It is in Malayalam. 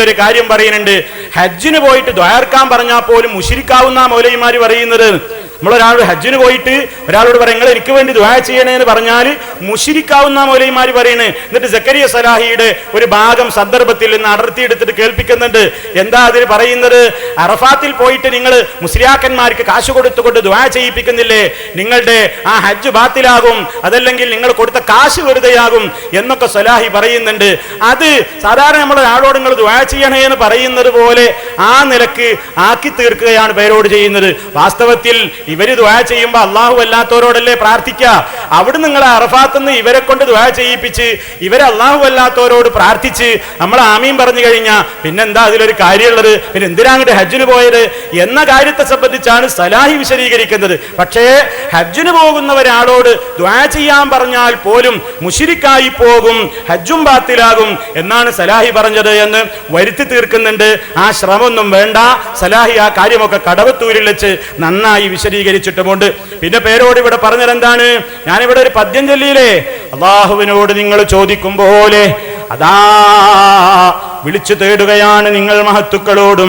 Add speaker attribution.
Speaker 1: ഒരു കാര്യം പറയുന്നുണ്ട്, ഹജ്ജിന് പോയിട്ട് ദ്വാർക്കാൻ പറഞ്ഞാൽ പോലും മുശ്രിക്കാവുന്ന മൗലവിമാര് പറയുന്നത്. നമ്മളൊരാൾ ഹജ്ജിന് പോയിട്ട് ഒരാളോട് പറയും നിങ്ങൾ എനിക്ക് വേണ്ടി ദുആ ചെയ്യണേ എന്ന് പറഞ്ഞാൽ മുശ്രിക്കാവുന്ന മൗലവിമാര് പറയുന്നത്. എന്നിട്ട് സക്കരിയ സലാഹിയുടെ ഒരു ഭാഗം സന്ദർഭത്തിൽ നിന്ന് അടർത്തിയെടുത്തിട്ട് കേൾപ്പിക്കുന്നുണ്ട്. എന്താ അതിൽ പറയുന്നത്? അറഫാത്തിൽ പോയിട്ട് നിങ്ങൾ മുസ്ലിയാക്കന്മാർക്ക് കാശ് കൊടുത്തുകൊണ്ട് ദുആ ചെയ്യിപ്പിക്കുന്നില്ലേ, നിങ്ങളുടെ ആ ഹജ്ജ് ബാത്തിലാകും, അതല്ലെങ്കിൽ നിങ്ങൾ കൊടുത്ത കാശ് വെറുതെയാകും എന്നൊക്കെ സലാഹി പറയുന്നുണ്ട്. അത് സാധാരണ നമ്മൾ ഒരാളോട് നിങ്ങൾ ദുആ ചെയ്യണേ എന്ന് പറയുന്നത് പോലെ ആ നിലക്ക് ആക്കി തീർക്കുകയാണ് പേരോട് ചെയ്യുന്നത്. വാസ്തവത്തിൽ ഇവര് ദുആ ചെയ്യുമ്പോൾ അള്ളാഹു അല്ലാത്തവരോടല്ലേ പ്രാർത്ഥിക്കുക. അവിടെ നിങ്ങൾ അറഫാത്തുനിന്ന് ഇവരെ കൊണ്ട് ദുആ ചെയ്യിപ്പിച്ച് ഇവരെ അള്ളാഹു അല്ലാത്തവരോട് പ്രാർത്ഥിച്ച് നമ്മൾ ആമീൻ പറഞ്ഞു കഴിഞ്ഞാൽ പിന്നെന്താ അതിലൊരു കാര്യമുള്ളത്? പിന്നെ എന്തിനാ അങ്ങോട്ട് ഹജ്ജിന് പോയത് എന്ന കാര്യത്തെ സംബന്ധിച്ചാണ് സലാഹി വിശദീകരിക്കുന്നത്. പക്ഷേ ഹജ്ജിന് പോകുന്ന ഒരാളോട് ദുആ ചെയ്യാൻ പറഞ്ഞാൽ പോലും മുശ്രിക്കായി പോകും, ഹജ്ജും ബാത്തിലാകും എന്നാണ് സലാഹി പറഞ്ഞത് എന്ന് വരുത്തി തീർക്കുന്നുണ്ട്. ആ ശ്രമമൊന്നും വേണ്ട. സലാഹി ആ കാര്യമൊക്കെ കടവത്തൂരിൽ വെച്ച് നന്നായി വിശദീകരിച്ചിട്ടുമുണ്ട്. പിന്നെ പേരോട് ഇവിടെ പറഞ്ഞത് എന്താണ്? ഞാനിവിടെ ഒരു പദ്യം ചൊല്ലിയില്ലേ, അല്ലാഹുവിനോട് നിങ്ങൾ ചോദിക്കും പോലെ അതാ വിളിച്ചു തേടുകയാണ് നിങ്ങൾ മഹത്തുക്കളോടും